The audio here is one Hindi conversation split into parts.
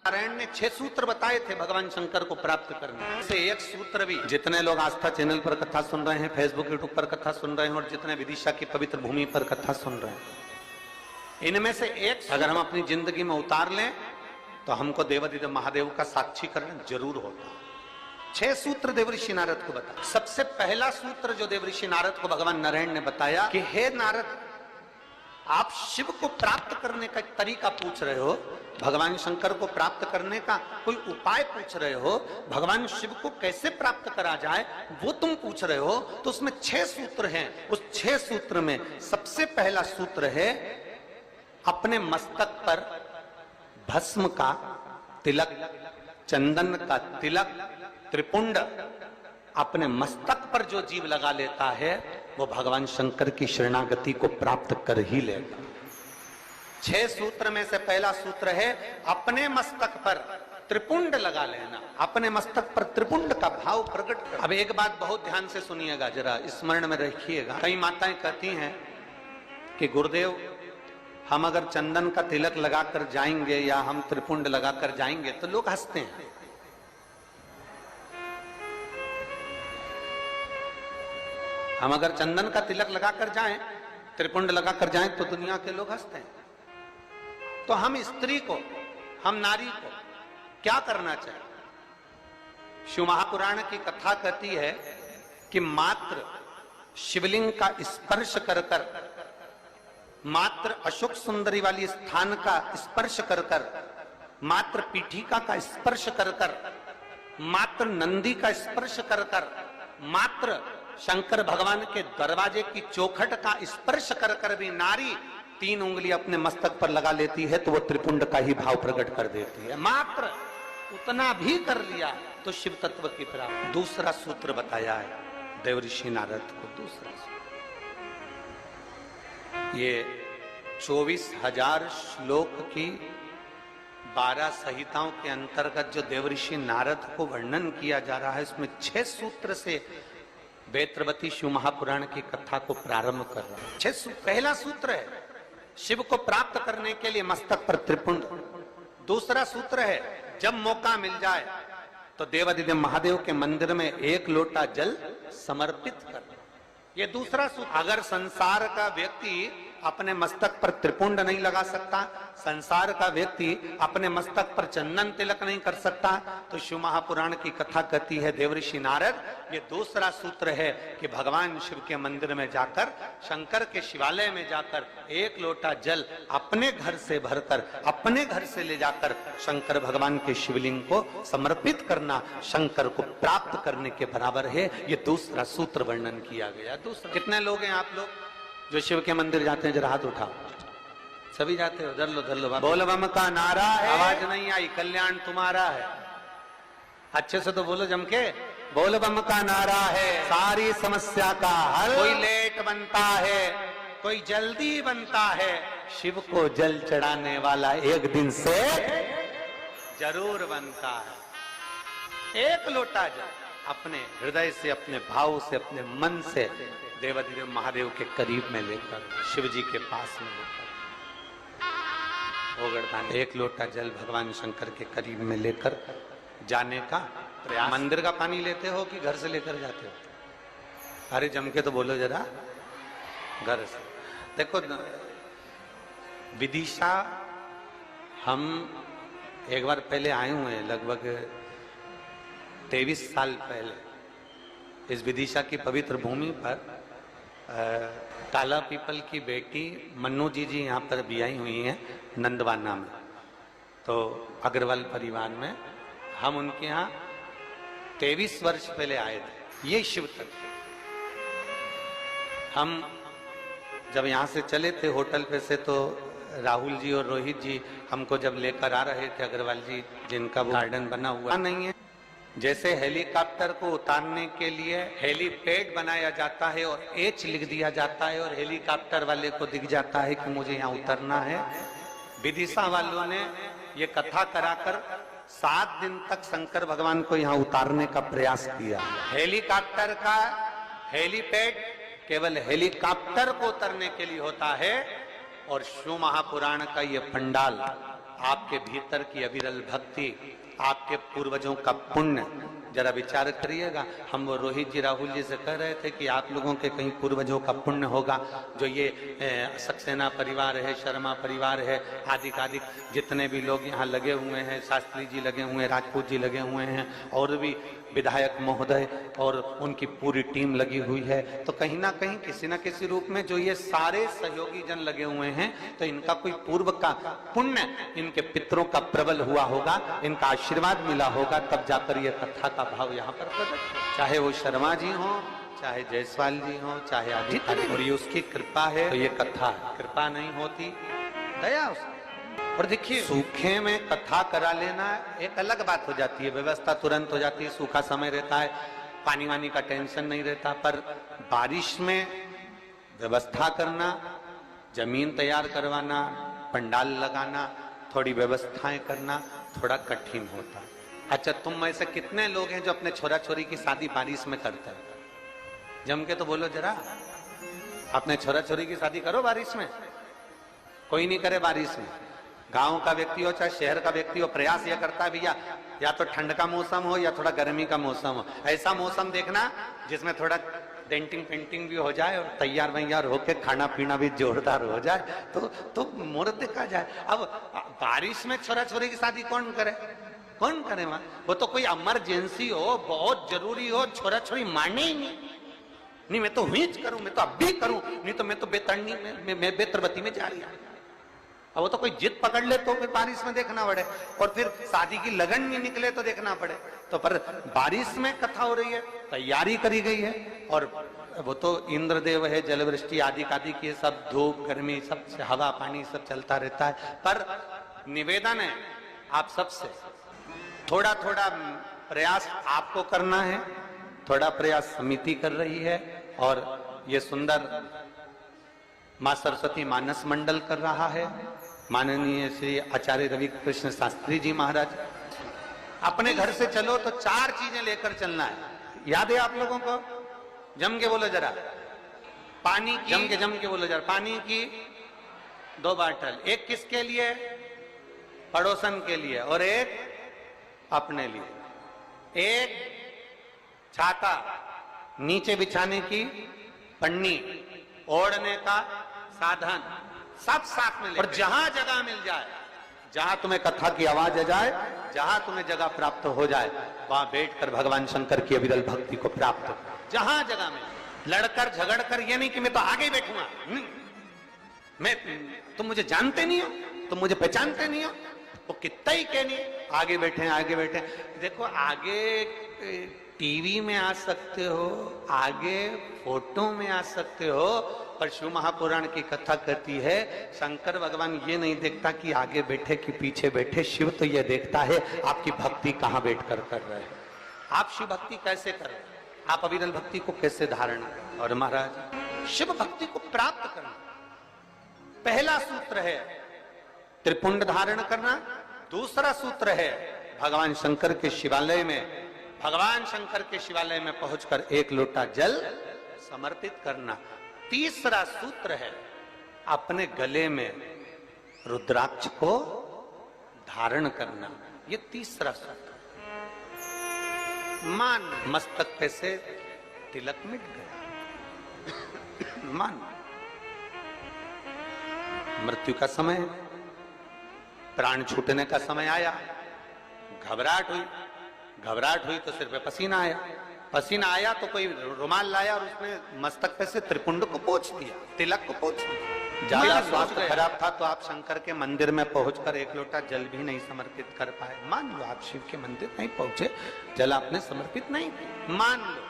नारायण ने 6 सूत्र बताए थे भगवान शंकर को प्राप्त करने से एक सूत्र भी, जितने लोग आस्था चैनल पर कथा सुन रहे हैं, फेसबुक यूट्यूब पर कथा सुन रहे हैं और जितने विदिशा की पवित्र भूमि पर कथा सुन रहे हैं, इनमें से एक अगर हम अपनी जिंदगी में उतार लें तो हमको देवादिदेव महादेव का साक्षीकरण जरूर होता। 6 सूत्र देवऋषि नारद को बताया। सबसे पहला सूत्र जो देवऋषि नारद को भगवान नारायण ने बताया कि हे नारद, आप शिव को प्राप्त करने का एक तरीका पूछ रहे हो, भगवान शंकर को प्राप्त करने का कोई उपाय पूछ रहे हो, भगवान शिव को कैसे प्राप्त करा जाए वो तुम पूछ रहे हो। तो उसमें 6 सूत्र हैं। उस 6 सूत्र में सबसे पहला सूत्र है अपने मस्तक पर भस्म का तिलक, चंदन का तिलक, त्रिपुंड अपने मस्तक पर जो जीव लगा लेता है वो भगवान शंकर की शरणागति को प्राप्त कर ही लेगा। 6 सूत्र में से पहला सूत्र है अपने मस्तक पर त्रिपुंड लगा लेना, अपने मस्तक पर त्रिपुंड का भाव प्रकट कर। अब एक बात बहुत ध्यान से सुनिएगा, जरा स्मरण में रखिएगा। कई माताएं कहती हैं कि गुरुदेव हम अगर चंदन का तिलक लगाकर जाएंगे या हम त्रिपुंड लगाकर जाएंगे तो लोग हंसते हैं। हम अगर चंदन का तिलक लगाकर जाएं, त्रिपुंड लगाकर जाएं तो दुनिया के लोग हंसते हैं। तो हम स्त्री को, हम नारी को क्या करना चाहिए? शिव महापुराण की कथा कहती है कि मात्र शिवलिंग का स्पर्श कर कर, मात्र अशोक सुंदरी वाली स्थान का स्पर्श कर कर, मात्र पीठिका का स्पर्श कर कर, मात्र नंदी का स्पर्श कर कर, मात्र शंकर भगवान के दरवाजे की चौखट का स्पर्श कर कर भी नारी 3 उंगली अपने मस्तक पर लगा लेती है तो वो त्रिपुंड का ही भाव प्रकट कर देती है। मात्र उतना भी कर लिया तो शिव तत्व की प्राप्ति। दूसरा सूत्र बताया है देवऋषि नारद को। दूसरा ये 24,000 श्लोक की 12 संहिताओं के अंतर्गत जो देवऋषि नारद को वर्णन किया जा रहा है, इसमें 6 सूत्र से वेत्रवती शिव महापुराण की कथा को प्रारंभ कर रहा है। 6 सूत्र। पहला सूत्र है शिव को प्राप्त करने के लिए मस्तक पर त्रिपुंड। दूसरा सूत्र है जब मौका मिल जाए तो देवादिदेव महादेव के मंदिर में 1 लोटा जल समर्पित कर। ये दूसरा सूत्र। अगर संसार का व्यक्ति अपने मस्तक पर त्रिपुंड नहीं लगा सकता, संसार का व्यक्ति अपने मस्तक पर चंदन तिलक नहीं कर सकता, तो शिव महापुराण की कथा कहती है देवऋषि नारद, ये दूसरा सूत्र है कि भगवान शिव के मंदिर में जाकर, शंकर के शिवालय में जाकर 1 लोटा जल अपने घर से भरकर, अपने घर से ले जाकर शंकर भगवान के शिवलिंग को समर्पित करना शंकर को प्राप्त करने के बराबर है। ये दूसरा सूत्र वर्णन किया गया। दूसरा, कितने लोग हैं आप लोग जो शिव के मंदिर जाते हैं? जरा हाथ उठाओ। सभी जाते हो? धर लो धर लो। बोल बम का नारा है, आवाज नहीं आई, कल्याण तुम्हारा है। अच्छे से तो बोलो जम के। बोल बम का नारा है, सारी समस्या का हल। कोई लेट बनता है, कोई जल्दी बनता है, शिव को जल चढ़ाने वाला एक दिन से जरूर बनता है। 1 लोटा जल अपने हृदय से, अपने भाव से, अपने मन से देवादिदेव महादेव के करीब में लेकर, शिव जी के पास में लेकर, ओगड़दान 1 लोटा जल भगवान शंकर के करीब में लेकर जाने का प्रयास। मंदिर का पानी लेते हो कि घर से लेकर जाते हो? अरे जम के तो बोलो जरा। घर से। देखो विदिशा हम एक बार पहले आए हुए हैं, लगभग 23 साल पहले। इस विदिशा की पवित्र भूमि पर काला पीपल की बेटी मन्नू जी यहाँ पर भी आई हुई हैं नंदवाना में। तो अग्रवाल परिवार में हम उनके यहाँ 23 वर्ष पहले आए थे। ये शिव तत्व। हम जब यहाँ से चले थे होटल पे से, तो राहुल जी और रोहित जी हमको जब लेकर आ रहे थे, अग्रवाल जी जिनका वो गार्डन बना हुआ नहीं है, जैसे हेलीकॉप्टर को उतारने के लिए हेलीपैड बनाया जाता है और H लिख दिया जाता है और हेलीकॉप्टर वाले को दिख जाता है कि मुझे यहाँ उतरना है। विदिशा वालों ने ये कथा कराकर 7 दिन तक शंकर भगवान को यहाँ उतारने का प्रयास किया। हेलीकॉप्टर का हेलीपैड केवल हेलीकॉप्टर को उतरने के लिए होता है और शिव महापुराण का ये पंडाल आपके भीतर की अविरल भक्ति, आपके पूर्वजों का पुण्य, जरा विचार करिएगा। हम वो रोहित जी राहुल जी से कह रहे थे कि आप लोगों के कहीं पूर्वजों का पुण्य होगा, जो ये सक्सेना परिवार है, शर्मा परिवार है, आदि आदि जितने भी लोग यहाँ लगे हुए हैं, शास्त्री जी लगे हुए हैं, राजपूत जी लगे हुए हैं, और भी विधायक महोदय और उनकी पूरी टीम लगी हुई है। तो कहीं ना कहीं किसी न किसी रूप में जो ये सारे सहयोगी जन लगे हुए हैं, तो इनका कोई पूर्व का पुण्य, इनके पितरों का प्रबल हुआ होगा, इनका आशीर्वाद मिला होगा, तब जाकर ये कथा का भाव यहाँ पर प्रकट। चाहे वो शर्मा जी हो, चाहे जायसवाल जी हो, चाहे आदि, और ये उसकी कृपा है तो ये कथा है। कृपा नहीं होती, दया उसकी। और देखिए, सूखे में कथा करा लेना एक अलग बात हो जाती है, व्यवस्था तुरंत हो जाती है, सूखा समय रहता है, पानी वानी का टेंशन नहीं रहता। पर बारिश में व्यवस्था करना, जमीन तैयार करवाना, पंडाल लगाना, थोड़ी व्यवस्थाएं करना थोड़ा कठिन होता है। अच्छा, तुम में से कितने लोग हैं जो अपने छोरा छोरी की शादी बारिश में करते हैं? जम के तो बोलो जरा, अपने छोरा छोरी की शादी करो बारिश में। कोई नहीं करे बारिश में। गांव का व्यक्ति हो चाहे शहर का व्यक्ति हो, प्रयास यह करता है भैया या तो ठंड का मौसम हो या थोड़ा गर्मी का मौसम हो, ऐसा मौसम देखना जिसमें थोड़ा डेंटिंग पेंटिंग भी हो जाए और तैयार वैयार होके खाना पीना भी जोरदार हो जाए, तो मुहूर्त देखा जाए। अब बारिश में छोरा छोरी की शादी कौन करे? कौन करे वहां? वो तो कोई इमरजेंसी हो, बहुत जरूरी हो, छोरा छोरी माने ही नहीं, मैं तो हुईच करूं, मैं तो अब भी करूं, नहीं तो मैं तो बेतरनी में बेतरबती में जा रही हूं। अब वो तो कोई जिद पकड़ ले तो फिर बारिश में देखना पड़े, और फिर शादी की लगन नहीं निकले तो देखना पड़े। तो पर बारिश में कथा हो रही है, तैयारी करी गई है, और वो तो इंद्रदेव है, जलवृष्टि आदि आदि की सब, धूप गर्मी सब, हवा पानी सब चलता रहता है। पर निवेदन है आप सबसे, थोड़ा थोड़ा प्रयास आपको करना है, थोड़ा प्रयास समिति कर रही है, और ये सुंदर मां सरस्वती मानस मंडल कर रहा है, माननीय श्री आचार्य रवि कृष्ण शास्त्री जी महाराज। अपने घर से चलो तो 4 चीजें लेकर चलना है, याद है आप लोगों को? जम के बोलो जरा, पानी की, जम के बोलो जरा, पानी की 2 बाटल, एक किसके लिए? पड़ोसन के लिए, और एक अपने लिए। एक छाता, नीचे बिछाने की पन्नी, ओढ़ने का साधन, सब साथ में ले। और जहां जगह मिल जाए, जहां तुम्हें कथा की आवाज आ जाए, जहां तुम्हें जगह प्राप्त हो जाए, वहां बैठकर भगवान शंकर की अविरल भक्ति को प्राप्त हो। जहां जगह में लड़कर झगड़कर, ये नहीं कि मैं तो आगे ही बैठूंगा, मैं, तुम मुझे जानते नहीं हो, तुम मुझे पहचानते नहीं हो, वो कितना ही कहनी, आगे बैठे आगे बैठे। देखो, आगे टीवी में आ सकते हो, आगे फोटो में आ सकते हो, पर शिव महापुराण की कथा कहती है शंकर भगवान ये नहीं देखता कि आगे बैठे कि पीछे बैठे, शिव तो ये देखता है आपकी भक्ति कहां बैठकर कर रहे हैं, आप शिव भक्ति कैसे कर रहे हैं, आप अविरल भक्ति को कैसे धारण करें। और महाराज, शिव भक्ति को प्राप्त करना पहला सूत्र है त्रिपुंड धारण करना, दूसरा सूत्र है भगवान शंकर के शिवालय में, भगवान शंकर के शिवालय में पहुंचकर 1 लोटा जल समर्पित करना, तीसरा सूत्र है अपने गले में रुद्राक्ष को धारण करना, ये तीसरा सूत्र। मान, मस्तक पे से तिलक मिट गया, मान, मृत्यु का समय, प्राण छूटने का समय आया, घबराहट हुई तो सिर पे पसीना आया, पसीना आया तो कोई रुमाल लाया और उसने मस्तक पे से त्रिपुंड को पोंछ दिया, तिलक को पोंछ दिया। ज्यादा स्वास्थ्य खराब था तो आप शंकर के मंदिर में पहुंचकर 1 लोटा जल भी नहीं समर्पित कर पाए। मान लो आप शिव के मंदिर नहीं पहुंचे, जल आपने समर्पित नहीं किया, मान लो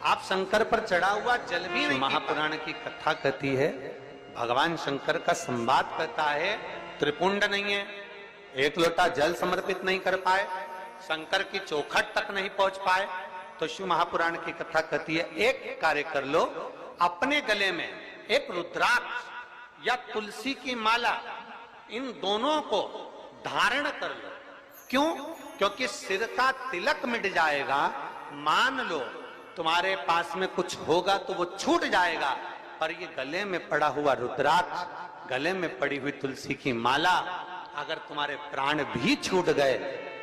आप शंकर पर चढ़ा हुआ जल भी नहीं। महापुराण की कथा कहती है, भगवान शंकर का संवाद कहता है, त्रिपुंड नहीं है, 1 लोटा जल समर्पित नहीं कर पाए, शंकर की चौखट तक नहीं पहुंच पाए, तो शिव महापुराण की कथा कहती है एक कार्य कर लो, अपने गले में एक रुद्राक्ष या तुलसी की माला, इन दोनों को धारण कर लो। क्यों? क्योंकि सिर का तिलक मिट जाएगा, मान लो तुम्हारे पास में कुछ होगा तो वो छूट जाएगा, पर ये गले में पड़ा हुआ रुद्राक्ष, गले में पड़ी हुई तुलसी की माला अगर तुम्हारे प्राण भी छूट गए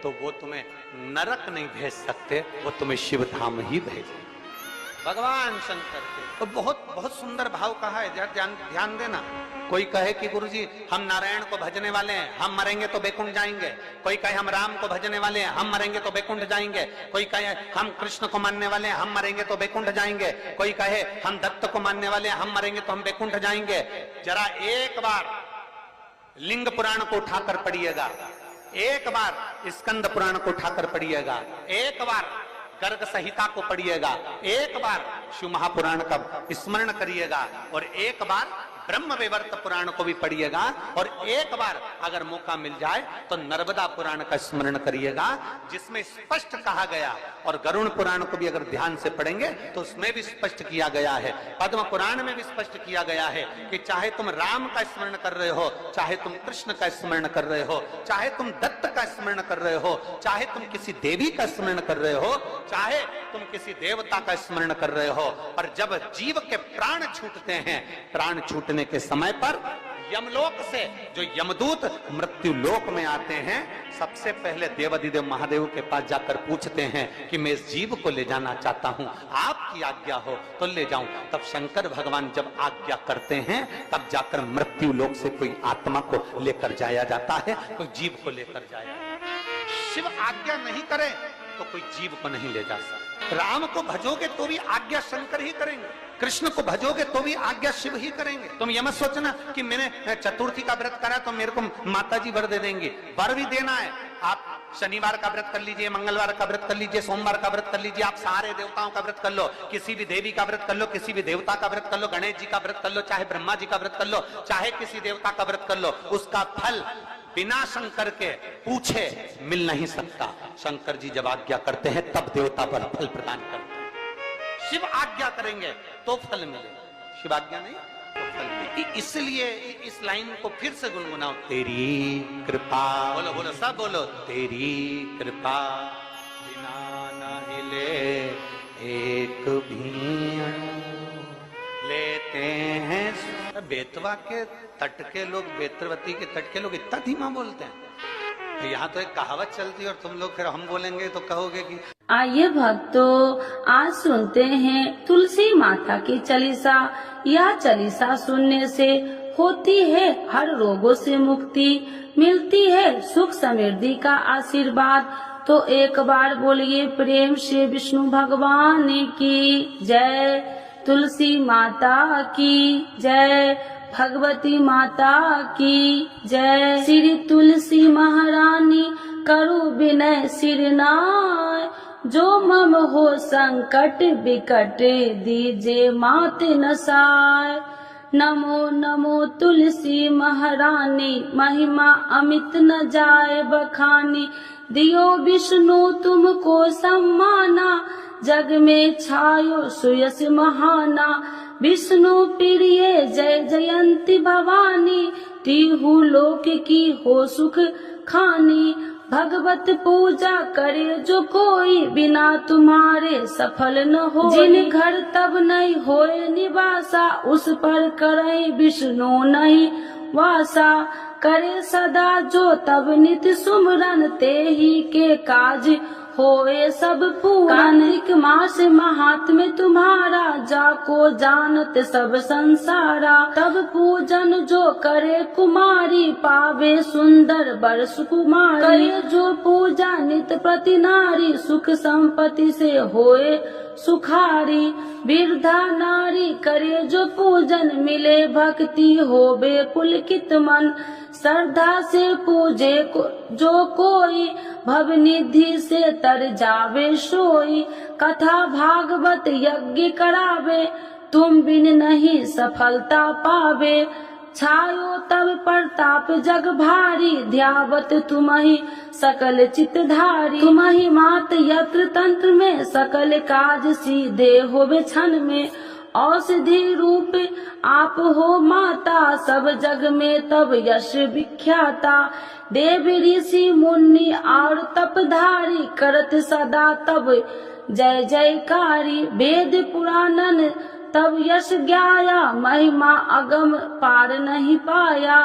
तो वो तुम्हें नरक नहीं भेज सकते, वो तुम्हें शिव धाम ही भेजे। भगवान शंकर के तो बहुत बहुत सुंदर भाव कहा है, ध्यान देना। कोई कहे कि गुरुजी हम नारायण को भजने वाले हैं, हम मरेंगे तो बैकुंठ जाएंगे। कोई कहे हम राम को भजने वाले हैं, हम मरेंगे तो बैकुंठ जाएंगे। कोई कहे हम कृष्ण को मानने वाले हैं, हम मरेंगे तो बैकुंठ जाएंगे। कोई कहे हम दत्त को मानने वाले हैं, हम मरेंगे तो हम बैकुंठ जाएंगे। जरा एक बार लिंग पुराण को उठाकर पढ़िएगा, एक बार स्कंद पुराण को उठाकर पढ़िएगा, एक बार गर्ग संहिता को पढ़िएगा, एक बार शिव महापुराण का स्मरण करिएगा, और एक बार ब्रह्म वैवर्त पुराण को भी पढ़िएगा, और एक बार अगर मौका मिल जाए तो नर्मदा पुराण का स्मरण करिएगा, जिसमें स्पष्ट कहा गया, और गरुण पुराण को भी अगर ध्यान से पढ़ेंगे तो उसमें भी स्पष्ट किया गया है, पद्म पुराण में भी स्पष्ट किया गया है कि चाहे तुम राम का स्मरण कर रहे हो, चाहे तुम कृष्ण का स्मरण कर रहे हो, चाहे तुम दत्त का स्मरण कर रहे हो, चाहे तुम किसी देवी का स्मरण कर रहे हो, चाहे तुम किसी देवता का स्मरण कर रहे हो, पर जब जीव के प्राण छूटते हैं, प्राण छूटने के समय पर यमलोक से जो यमदूत मृत्यु लोक में आते हैं, सबसे पहले देवाधिदेव महादेव के पास जाकर पूछते हैं कि मैं इस जीव को ले जाना चाहता हूं, आपकी आज्ञा हो तो ले जाऊं। तब शंकर भगवान जब आज्ञा करते हैं, तब जाकर मृत्यु लोक से कोई आत्मा को लेकर जाया जाता है, कोई जीव को लेकर जाया। शिव आज्ञा नहीं करे तो कोई जीव को नहीं ले जा सकता। राम को भजोगे तो भी आज्ञा शंकर ही करेंगे, कृष्ण को भजोगे तो भी आज्ञा शिव ही करेंगे। तुम ये मत सोचना कि मैंने चतुर्थी का व्रत करा तो मेरे को माता जी वर दे देंगे, वर भी देना है। आप शनिवार का व्रत कर लीजिए, मंगलवार का व्रत कर लीजिए, सोमवार का व्रत कर लीजिए, आप सारे देवताओं का व्रत कर लो, किसी भी देवी का व्रत कर लो, किसी भी देवता का व्रत कर लो, गणेश जी का व्रत कर लो, चाहे ब्रह्मा जी का व्रत कर लो, चाहे किसी देवता का व्रत कर लो, उसका फल बिना शंकर के पूछे मिल नहीं सकता। शंकर जी जब आज्ञा करते हैं तब देवता पर फल प्रदान करते हैं। शिव आज्ञा करेंगे तो फल मिलेगा, शिव आज्ञा नहीं तो फल मिलेगा। इसलिए इस लाइन को फिर से गुनगुनाओ, तेरी कृपा, बोलो बोलो सब बोलो, तेरी कृपा बिना न हिले एक भी लेते हैं। बेतवा के तट के लोग, बेतरवती के तट के लोग इतना धीमा बोलते हैं। यहाँ तो एक कहावत चलती है और तुम लोग फिर हम बोलेंगे तो कहोगे कि। आइए भक्तों, आज सुनते हैं तुलसी माता की चालीसा। यह चालीसा सुनने से होती है हर रोगों से मुक्ति, मिलती है सुख समृद्धि का आशीर्वाद। तो एक बार बोलिए प्रेम से विष्णु भगवान की जय, तुलसी माता की जय, भगवती माता की जय। श्री तुलसी महारानी करु विनय सिरनाय, जो मम हो संकट विकट दीजे मात नसाय। नमो नमो तुलसी महारानी, महिमा अमित न जाए बखानी, दियो विष्णु तुमको सम्माना, जग में छायो सुयस महाना। विष्णु प्रिय जय जयंती भवानी, तिहु लोक की हो सुख खानी। भगवत पूजा करे जो कोई, बिना तुम्हारे सफल न हो। जिन घर तब नहीं होए निवासा, उस पर करे विष्णु नहीं वासा। करे सदा जो तब नित्य सुमरन, ते ही के काज होए सब पूरन। कार्तिक मास महात्म्य तुम्हारा, जाको जानत सब संसारा। तब पूजन जो करे कुमारी, पावे सुंदर वर सुकुमारी। करे जो पूजा नित प्रति नारी, सुख संपत्ति से होए सुखारी। वृद्धा नारी करे जो पूजन, मिले भक्ति होवे पुलकित मन। श्रद्धा से पूजे जो कोई, भवनिधि से तर जावे सोई। कथा भागवत यज्ञ करावे, तुम बिन नहीं सफलता पावे। छायो तब प्रताप जग भारी, ध्यावत तुम्हि सकल चितधारी। तुम्हि मात यत्र तंत्र में, सकल काज सीधे होवे क्षण में। औषधि रूप आप हो माता, सब जग में तब यश विख्याता। देव ऋषि मुनि और तपधारी, करत सदा तब जय जयकारी। वेद पुराणन तब यश ज्ञाया महिमा अगम पार नहीं पाया।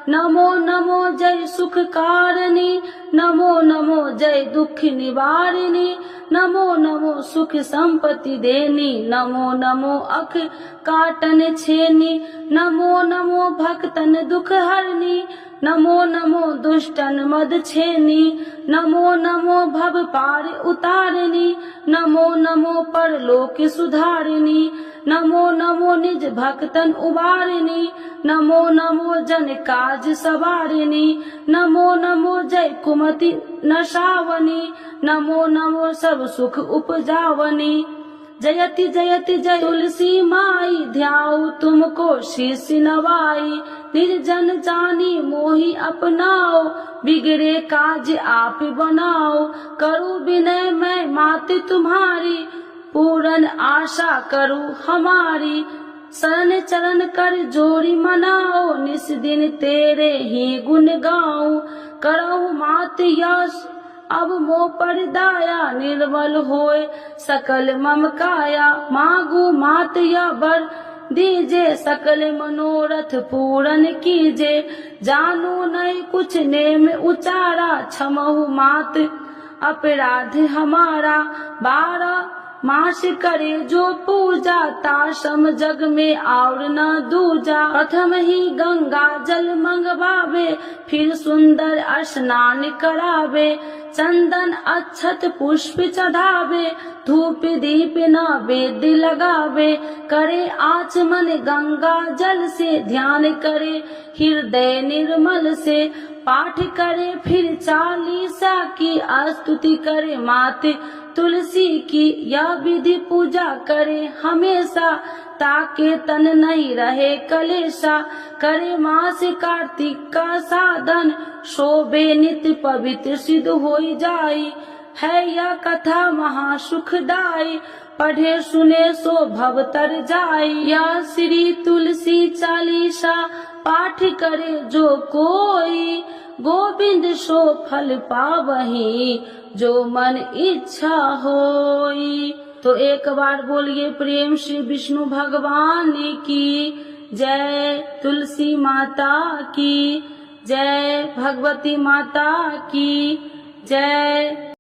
नमो नमो जय सुख कारिणी, नमो नमो जय दुख निवारिणी, नमो नमो सुख संपत्ति देनी, नमो नमो अख काटन छेनी, नमो नमो भक्तन दुख हरनी, नमो नमो दुष्टन मद छेनी, नमो नमो भव पार उतारिणी, नमो नमो परलोक सुधारिणी, नमो नमो निज भक्तन उबारिणी, नमो नमो जन काज सवारिणी, नमो नमो जय कुमति नशावनी, नमो नमो सब सुख उपजावनी। जयति जयति जय तुलसी माई, ध्याऊ तुमको शीश नवाई, निर्जन जानी मोहि अपनाओ, बिगड़े काज आप बनाओ, करूं विनय मैं मात तुम्हारी, पूरन आशा करूं हमारी, शरण चरण कर जोड़ी मनाओ, निस दिन तेरे ही गुण गाऊं, करहु मात यश अब मोह पर दाया, निर्मल होए सकल मम काया, मांगू मात या बर दीजे, सकल मनोरथ पूरन कीजे, जानू नहीं कुछ नेम उचारा, क्षमहु मात अपराध हमारा, 12 मास करे जो पूजा, ताशम जग में और न दूजा, प्रथम ही गंगा जल मंगवावे, फिर सुंदर स्नान करावे, चंदन अक्षत पुष्प चढ़ावे, धूप दीप नैवेद्य लगावे, करे आचमन गंगा जल से, ध्यान करे हृदय निर्मल से, पाठ करे फिर 40 की, स्तुति करे माते तुलसी की, यह विधि पूजा करे हमेशा, ताके तन नहीं रहे कलेशा, करे मास कार्तिक का साधन, शोभे नित्य पवित्र सिद्ध होई जाई, है यह कथा महासुखदाई, पढ़े सुने सो भव तर जाई, यह श्री तुलसी चालीसा, पाठ करे जो कोई, गोविंद सो फल पावही, जो मन इच्छा होई। तो एक बार बोलिए प्रेम श्री विष्णु भगवान की जय, तुलसी माता की जय, भगवती माता की जय।